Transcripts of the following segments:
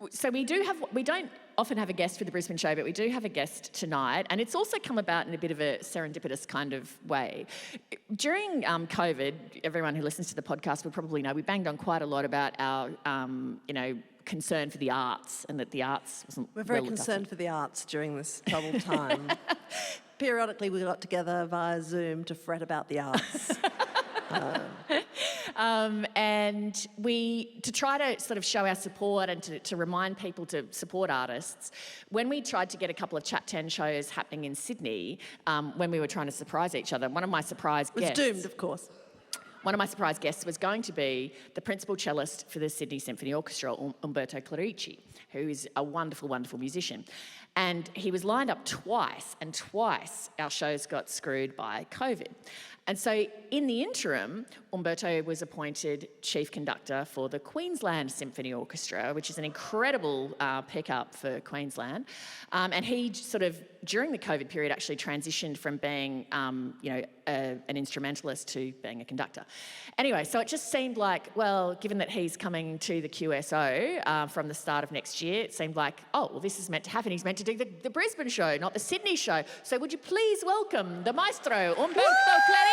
So we don't often have a guest for the Brisbane show, but we do have a guest tonight, and it's also come about in a bit of a serendipitous kind of way. During COVID, everyone who listens to the podcast will probably know we banged on quite a lot about our, concern for the arts, and that the arts wasn't. We're very concerned for the arts during this troubled time. Periodically, we got together via Zoom to fret about the arts. And to try to sort of show our support and to remind people to support artists, when we tried to get a couple of Chat 10 shows happening in Sydney, when we were trying to surprise each other, one of my surprise guests... was doomed, of course. One of my surprise guests was going to be the principal cellist for the Sydney Symphony Orchestra, Umberto Clerici, who is a wonderful, wonderful musician. And he was lined up twice, and twice our shows got screwed by COVID. And so in the interim, Umberto was appointed chief conductor for the Queensland Symphony Orchestra, which is an incredible pickup for Queensland. And he sort of, during the COVID period, actually transitioned from being, an instrumentalist to being a conductor. Anyway, so it just seemed like, well, given that he's coming to the QSO from the start of next year, it seemed like, this is meant to happen. He's meant to do the Brisbane show, not the Sydney show. So would you please welcome the maestro, Umberto Clerici.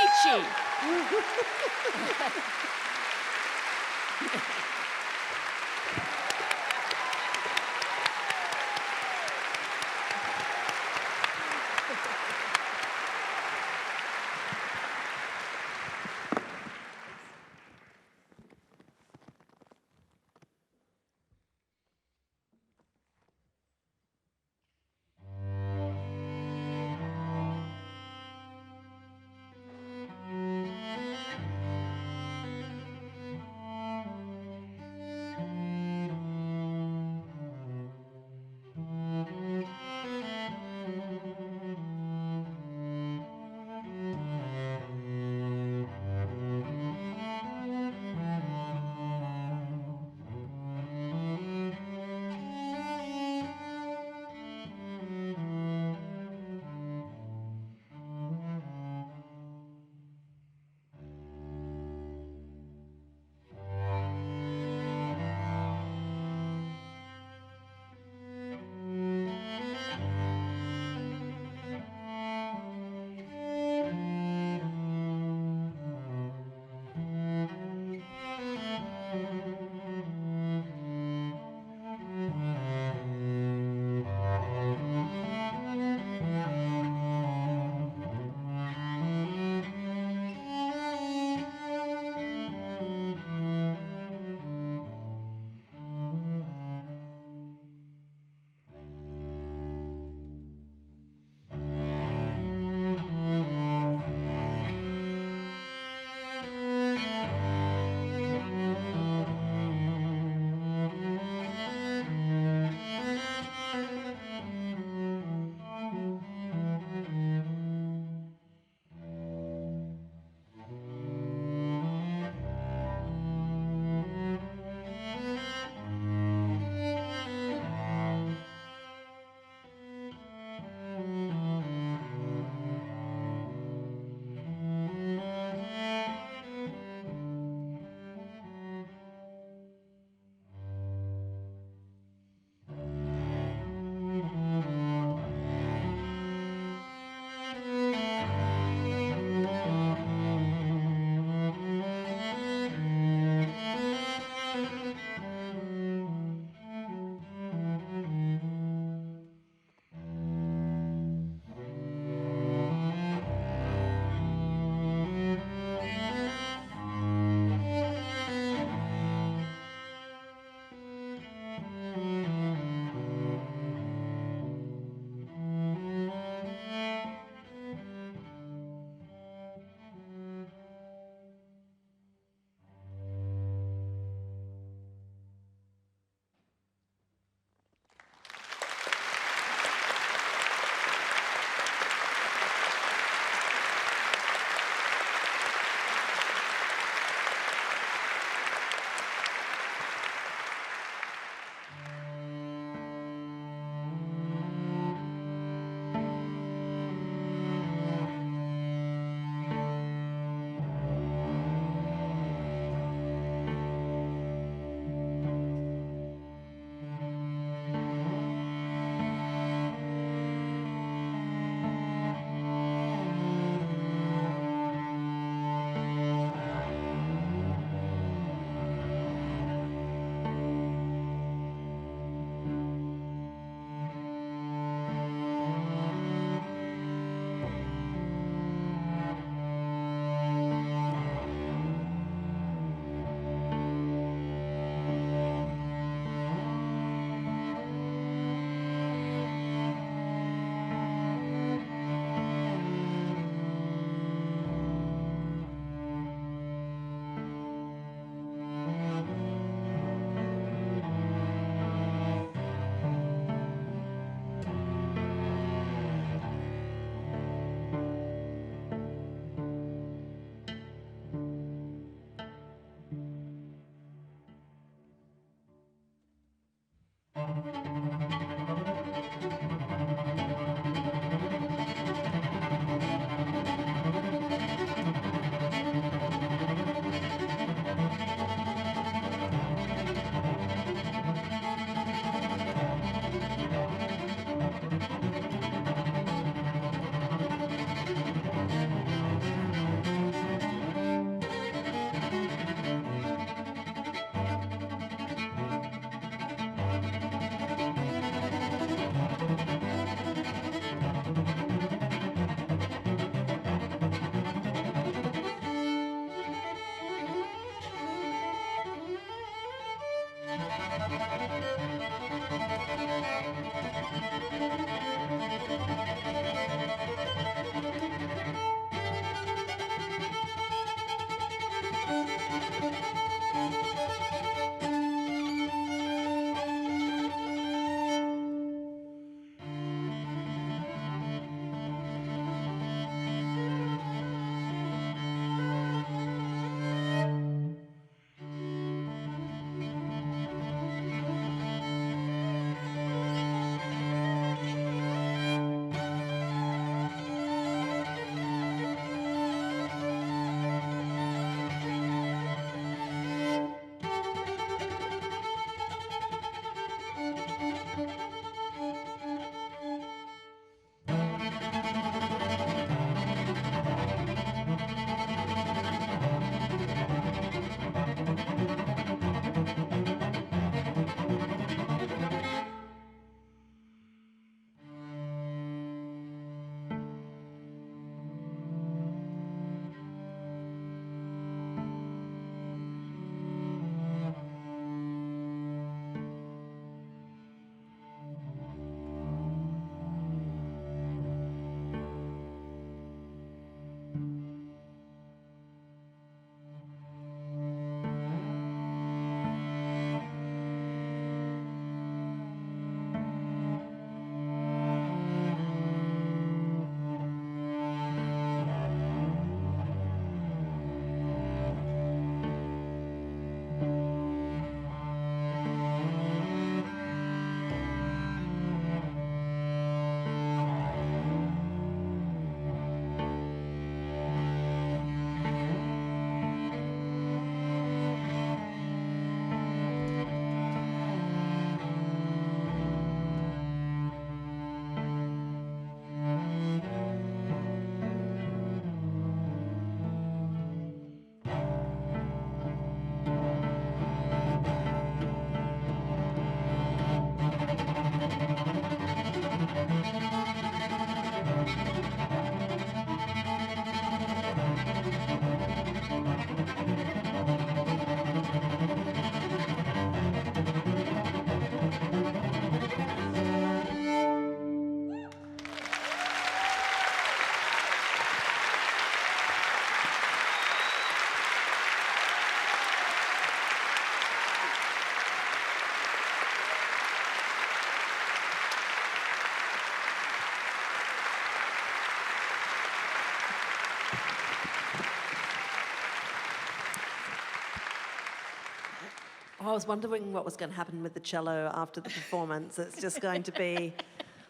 I was wondering what was going to happen with the cello after the performance. It's just going to be...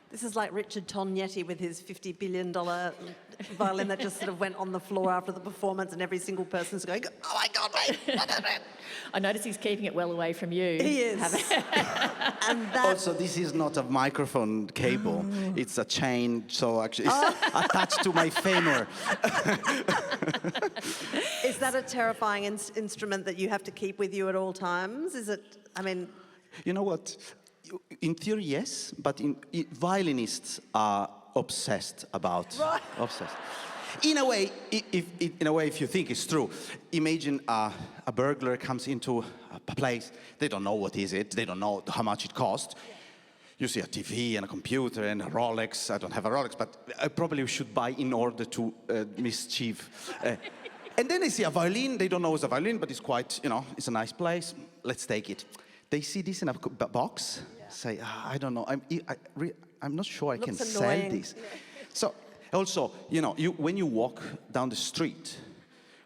This is like Richard Tognetti with his $50 billion violin that just sort of went on the floor after the performance, and every single person's going, oh my God, mate. I notice he's keeping it well away from you. He is. And that... Also, this is not a microphone cable. It's a chain, so actually it's attached to my femur. Is that a terrifying instrument that you have to keep with you at all times? Is it, I mean... You know what? In theory, yes, but violinists are obsessed about... Right. Obsessed. In a way, if you think it's true, imagine a burglar comes into a place, they don't know what is it, they don't know how much it costs. You see a TV and a computer and a Rolex. I don't have a Rolex, but I probably should buy in order to mischief. And then they see a violin, they don't know it's a violin, but it's quite, it's a nice place, let's take it. They see this in a box, say, I don't know, I'm not sure I can sell this. Yeah. So, also, when you walk down the street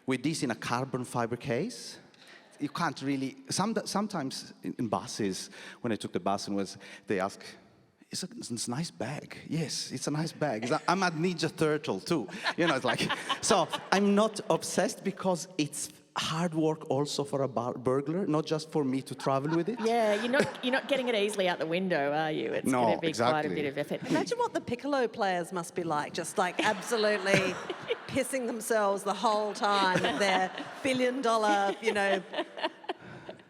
with this in a carbon fiber case, you can't really, sometimes in buses, when I took the bus and they ask, it's a nice bag. Yes, it's a nice bag. I'm a Ninja Turtle too. It's like, so I'm not obsessed because it's hard work also for a burglar, not just for me to travel with it. Yeah, you're not getting it easily out the window, are you? It's going to be quite a bit of effort. Imagine what the piccolo players must be like, just like absolutely pissing themselves the whole time with their $1 billion,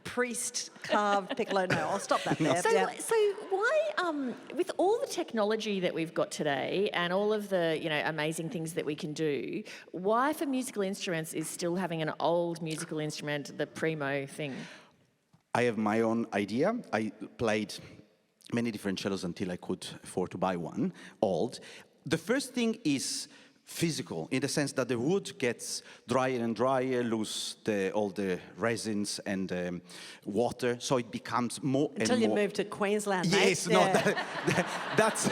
priest carved piccolo. No, I'll stop that there. So why, with all the technology that we've got today and all of the amazing things that we can do, why for musical instruments is still having an old musical instrument the primo thing? I have my own idea. I played many different cellos until I could afford to buy one, old. The first thing is physical, in the sense that the wood gets drier and drier, lose all the resins and water, so it becomes more Until and you more... move to Queensland, mate. Yes, yeah. That's...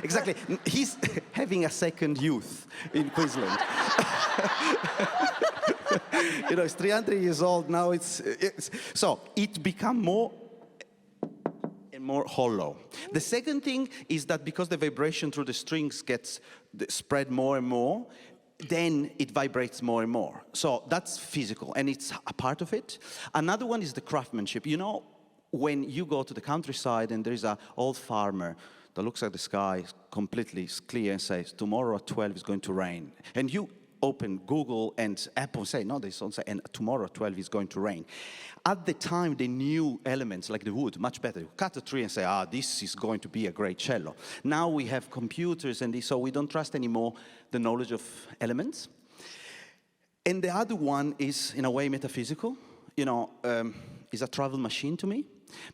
Exactly. He's having a second youth in Queensland. He's 300 years old, now so it becomes more and more hollow. The second thing is that because the vibration through the strings gets spread more and more, then it vibrates more and more. So that's physical, and it's a part of it. Another one is the craftsmanship. When you go to the countryside and there is an old farmer that looks at the sky completely clear and says, tomorrow at 12 is going to rain. And you open Google and Apple and say, no, they don't say, and tomorrow at 12 is going to rain. At the time, they knew elements like the wood much better. You cut a tree and say, this is going to be a great cello. Now we have computers, and so we don't trust anymore the knowledge of elements. And the other one is, in a way, metaphysical. Is a travel machine to me,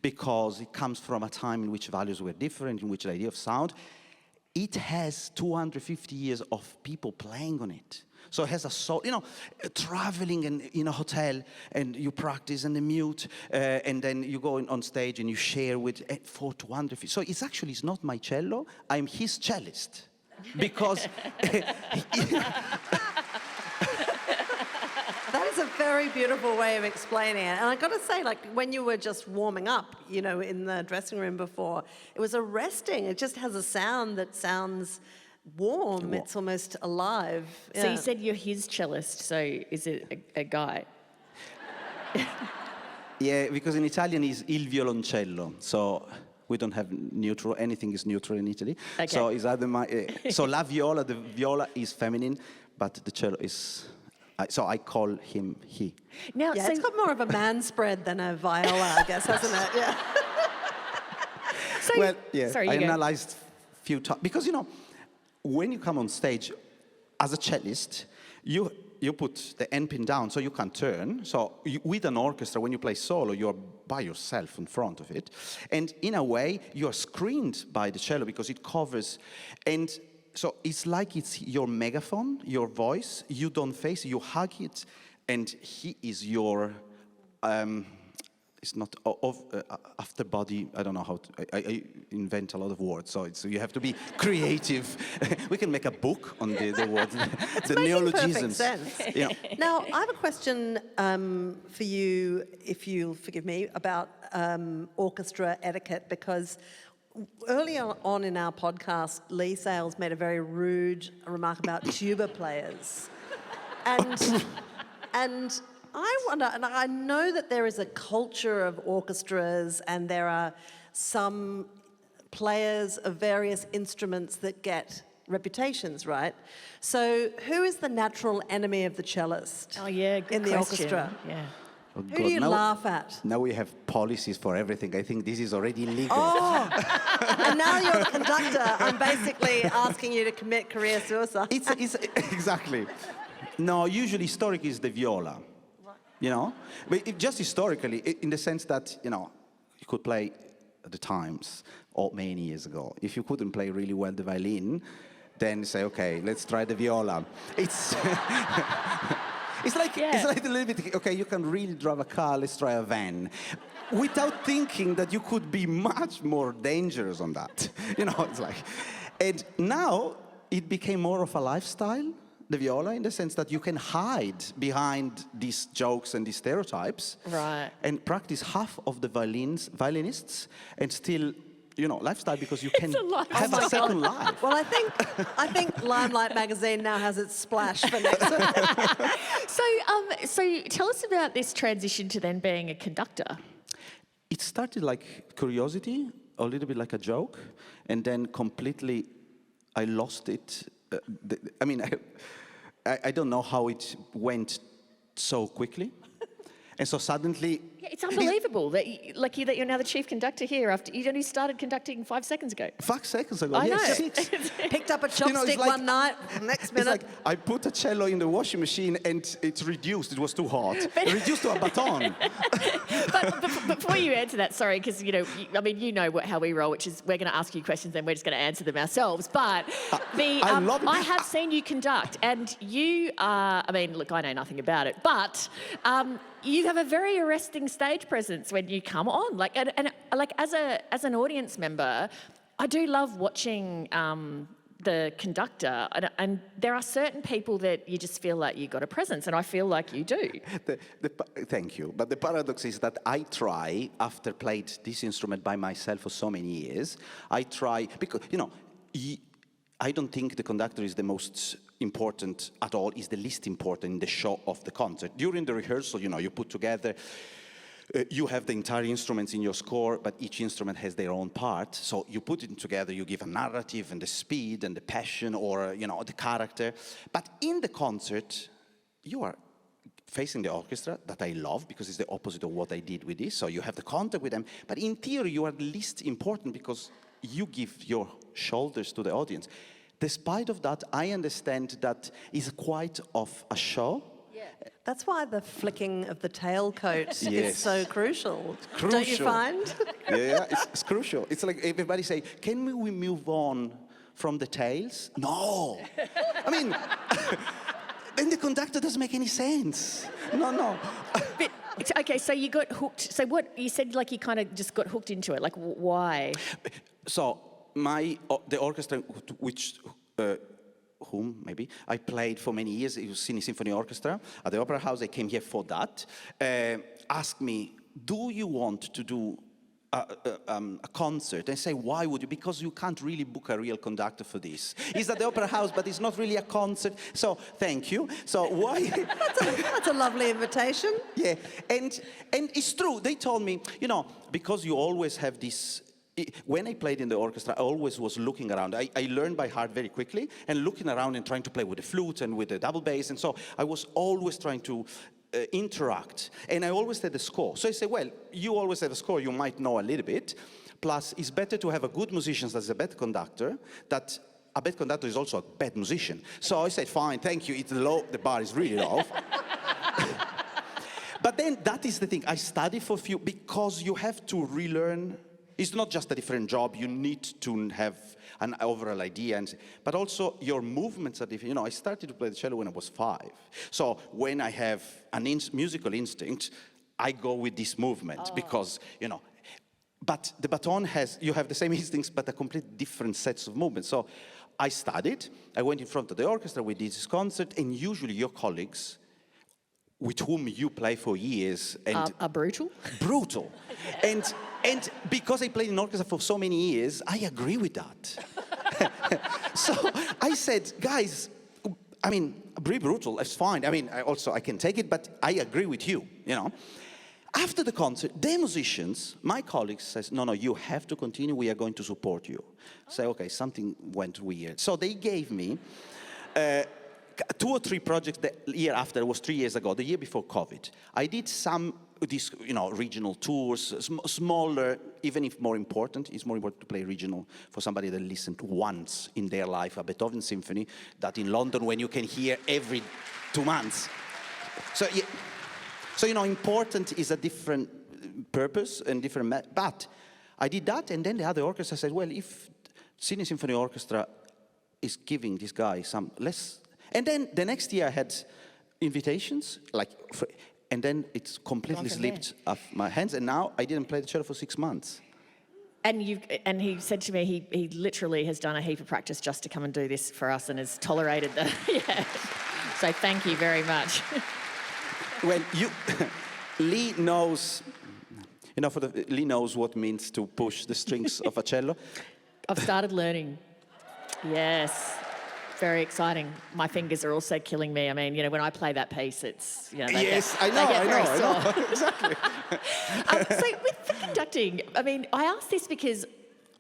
because it comes from a time in which values were different, in which the idea of sound. It has 250 years of people playing on it. So it has a soul, traveling in a hotel, and you practice and the mute, and then you go on stage and you share with for 250. So it's not my cello, I'm his cellist. Because... That is a very beautiful way of explaining it. And I got to say, when you were just warming up, in the dressing room before, it was arresting. It just has a sound that sounds warm. It's almost alive. So you said you're his cellist, so is it a guy? Yeah, because in Italian it's il violoncello, so we don't have neutral, anything is neutral in Italy. Okay. So it's either so la viola, the viola is feminine, but the cello is... So I call him he. Now, yeah, it's got more of a man spread than a viola, I guess, hasn't it? Yeah. Well, yeah, I analyzed a few times. Because, when you come on stage as a cellist, you put the end pin down so you can turn. So with an orchestra, when you play solo, you're by yourself in front of it. And in a way, you're screened by the cello because it covers. And so it's like it's your megaphone, your voice. You don't face it, you hug it, and he is your it's not after body. I don't know how to. I invent a lot of words, so you have to be creative. We can make a book on the words, the neologisms. Perfect sense. Yeah. Now, I have a question for you, if you'll forgive me, about orchestra etiquette, because earlier on in our podcast, Lee Sales made a very rude remark about tuba players. And I wonder, and I know that there is a culture of orchestras and there are some players of various instruments that get reputations, right? So who is the natural enemy of the cellist Oh yeah, good in the question. orchestra? Yeah. Oh, Who do you laugh at? Now we have policies for everything. I think this is already legal. Oh, and now you're the conductor. I'm basically asking you to commit career suicide. It's exactly. No, usually historic is the viola. You know, but just historically, in the sense that, you know, you could play at the times, or many years ago. If you couldn't play really well the violin, then say, okay, let's try the viola. It's it's like a little bit, okay, you can really drive a car, let's try a van. Without thinking that you could be much more dangerous on that. You know, it's like, and now it became more of a lifestyle. The viola, in the sense that you can hide behind these jokes and these stereotypes, Right. and practice half of the violinists, and still, you know, lifestyle, because you can have a second life. Well, I think Limelight magazine now has its splash for next week. So tell us about this transition to then being a conductor. It started like curiosity, a little bit like a joke, and then completely, I lost it. I mean, I don't know how it went so quickly. And so suddenly... Yeah, it's unbelievable that you're now the chief conductor here after you only started conducting 5 seconds ago. 5 seconds ago, I know. 6. Picked up a chopstick like- one night, next It's minute. like I put a cello in the washing machine and it's reduced. It was too hot. Reduced to a baton. But before you answer that, sorry, because you know how we roll, which is we're going to ask you questions and we're just going to answer them ourselves. But I love it. I have seen you conduct, and you are. I mean, look, I know nothing about it, but you have a very arresting stage presence when you come on. Like, and like as an audience member, I do love watching the conductor, and there are certain people that you just feel like you got a presence, and I feel like you do. Thank you. But the paradox is that I try, after played this instrument by myself for so many years, I try, because, you know, I don't think the conductor is the most important at all, is the least important in the show of the concert. During the rehearsal, you know, you put together, you have the entire instruments in your score, but each instrument has their own part. So you put it together, you give a narrative and the speed and the passion, or, you know, the character. But in the concert, you are facing the orchestra, that I love, because it's the opposite of what I did with this. So you have the contact with them. But in theory, you are the least important because you give your shoulders to the audience. Despite of that, I understand that is quite of a show. Yeah. That's why the flicking of the tailcoat is Yes. so crucial. Crucial. Don't you find? Yeah, it's crucial. It's like everybody say, can we move on from the tails? No. I mean, then the conductor doesn't make any sense. No. But, okay, so you got hooked. So what you said, like you kind of just got hooked into it. Like why? So the orchestra, which whom maybe I played for many years, it was Sydney Symphony Orchestra at the Opera House. I came here for that. Asked me, do you want to do a concert? I say, why would you? Because you can't really book a real conductor for this. It's at the Opera House, but it's not really a concert. So thank you. So why? That's a lovely invitation. Yeah, and it's true. They told me, you know, because you always have this. When I played in the orchestra, I always was looking around. I learned by heart very quickly, and looking around and trying to play with the flute and with the double bass, and so I was always trying to interact, and I always had a score. So I say, well, you always have a score, you might know a little bit, plus it's better to have a good musician that's a bad conductor, that a bad conductor is also a bad musician. So I said, fine, thank you, it's low, the bar is really low. But then that is the thing, I study for a few, because you have to relearn. It's not just a different job, you need to have an overall idea, but also your movements are different. You know, I started to play the cello when I was 5. So when I have a musical instinct, I go with this movement because, but the baton you have the same instincts, but a complete different sets of movements. So I studied, I went in front of the orchestra, we did this concert, and usually your colleagues, with whom you play for years, and Are brutal? brutal. And because I played in orchestra for so many years, I agree with that. So I said, guys, I mean, be brutal, that's fine. I mean, I can take it, but I agree with you, After the concert, the musicians, my colleagues says, no, you have to continue, we are going to support you. Say, okay, something went weird. So they gave me 2 or 3 projects the year after, it was 3 years ago, the year before COVID. I did some these, regional tours, smaller, even if more important. It's more important to play regional for somebody that listened once in their life a Beethoven symphony, that in London when you can hear every 2 months. So, important is a different purpose and different, but I did that, and then the other orchestra said, well, if Sydney Symphony Orchestra is giving this guy some less. And then the next year I had invitations, and then it's completely slipped off my hands, and now I didn't play the cello for 6 months. And he said to me, he literally has done a heap of practice just to come and do this for us and has tolerated the, yeah. So thank you very much. When Lee knows, Lee knows what it means to push the strings of a cello. I've started learning. Yes. Very exciting. My fingers are also killing me. I mean, when I play that piece, it's, Yes, I know. Exactly. So with the conducting, I mean, I ask this because,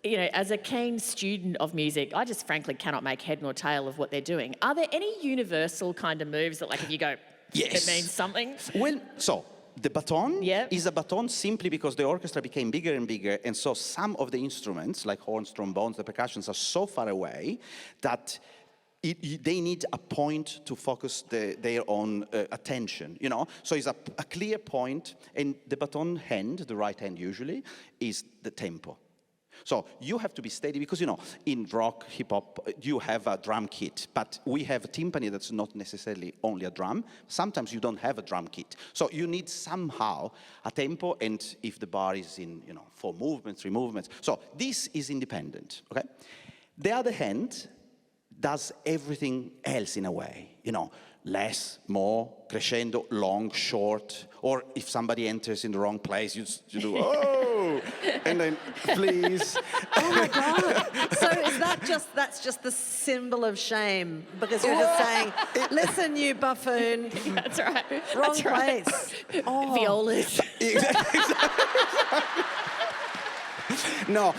as a keen student of music, I just frankly cannot make head nor tail of what they're doing. Are there any universal kind of moves that, if you go, yes, it means something? Well, so the baton Yep. is a baton simply because the orchestra became bigger and bigger, and so some of the instruments, like horns, trombones, the percussions, are so far away that they need a point to focus their own attention, So it's a clear point, and the baton hand, the right hand usually, is the tempo. So you have to be steady because, in rock, hip-hop, you have a drum kit, but we have a timpani that's not necessarily only a drum. Sometimes you don't have a drum kit. So you need somehow a tempo, and if the bar is in, 4 movements, 3 movements. So this is independent, okay? The other hand does everything else in a way, less, more, crescendo, long, short, or if somebody enters in the wrong place, you do, oh, and then, please. Oh my God. So that's just the symbol of shame, because you're just saying, listen, you buffoon. That's right. Wrong That's right. place. Oh. Violas. Exactly. No,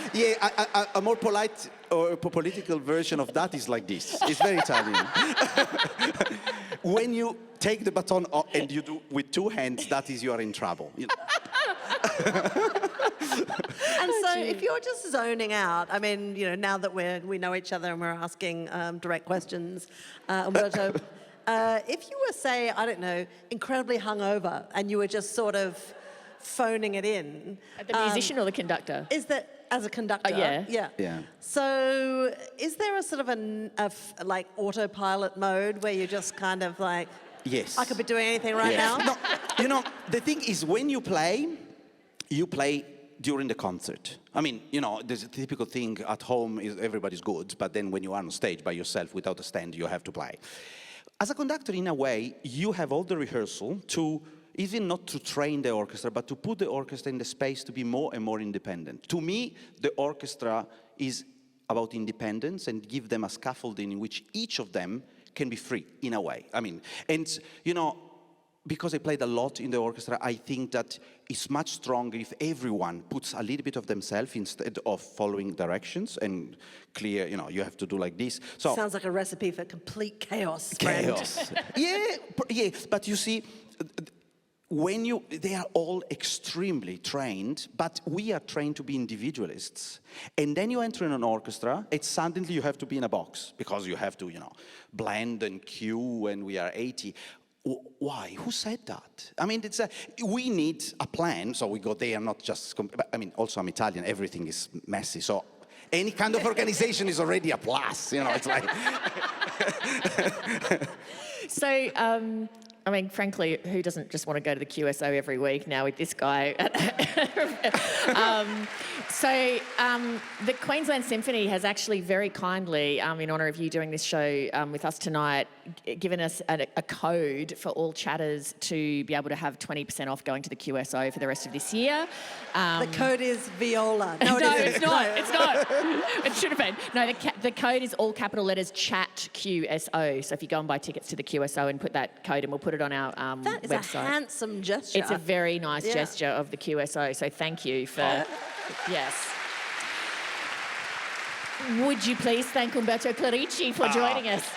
a more polite or political version of that is like this. It's very Italian. When you take the baton and you do with 2 hands, that is, you are in trouble. And so if you're just zoning out, I mean, now that we know each other and we're asking direct questions, Umberto, if you were, say, I don't know, incredibly hungover and you were just sort of phoning it in. The musician or the conductor? Is that as a conductor? Yeah. Yeah. So is there a sort of like autopilot mode where you're just kind of like, yes, I could be doing anything right now? No, the thing is, when you play during the concert. I mean, there's a typical thing at home is everybody's good, but then when you are on stage by yourself without a stand, you have to play. As a conductor, in a way, you have all the rehearsal to even not to train the orchestra, but to put the orchestra in the space to be more and more independent. To me, the orchestra is about independence and give them a scaffolding in which each of them can be free, in a way. I mean, and, because I played a lot in the orchestra, I think that it's much stronger if everyone puts a little bit of themselves instead of following directions and clear, you have to do like this. So sounds like a recipe for complete chaos. Friend. Yeah, but you see, they are all extremely trained, but we are trained to be individualists. And then you enter in an orchestra, it's suddenly you have to be in a box because you have to, blend and cue, and we are 80. Why? Who said that? I mean, we need a plan, so we go there, not just, I mean, also I'm Italian, everything is messy, so any kind of organization is already a plus, it's like. So, I mean, frankly, who doesn't just want to go to the QSO every week now with this guy? The Queensland Symphony has actually very kindly, in honour of you doing this show with us tonight, given us a code for all chatters to be able to have 20% off going to the QSO for the rest of this year. The code is viola. No, it's not. It's not. It should have been. No, the code is all capital letters chat QSO. So if you go and buy tickets to the QSO and put that code in, we'll put it on our website. That is a handsome gesture. It's a very nice gesture of the QSO. So thank you for... Yes. Would you please thank Umberto Clerici for joining us?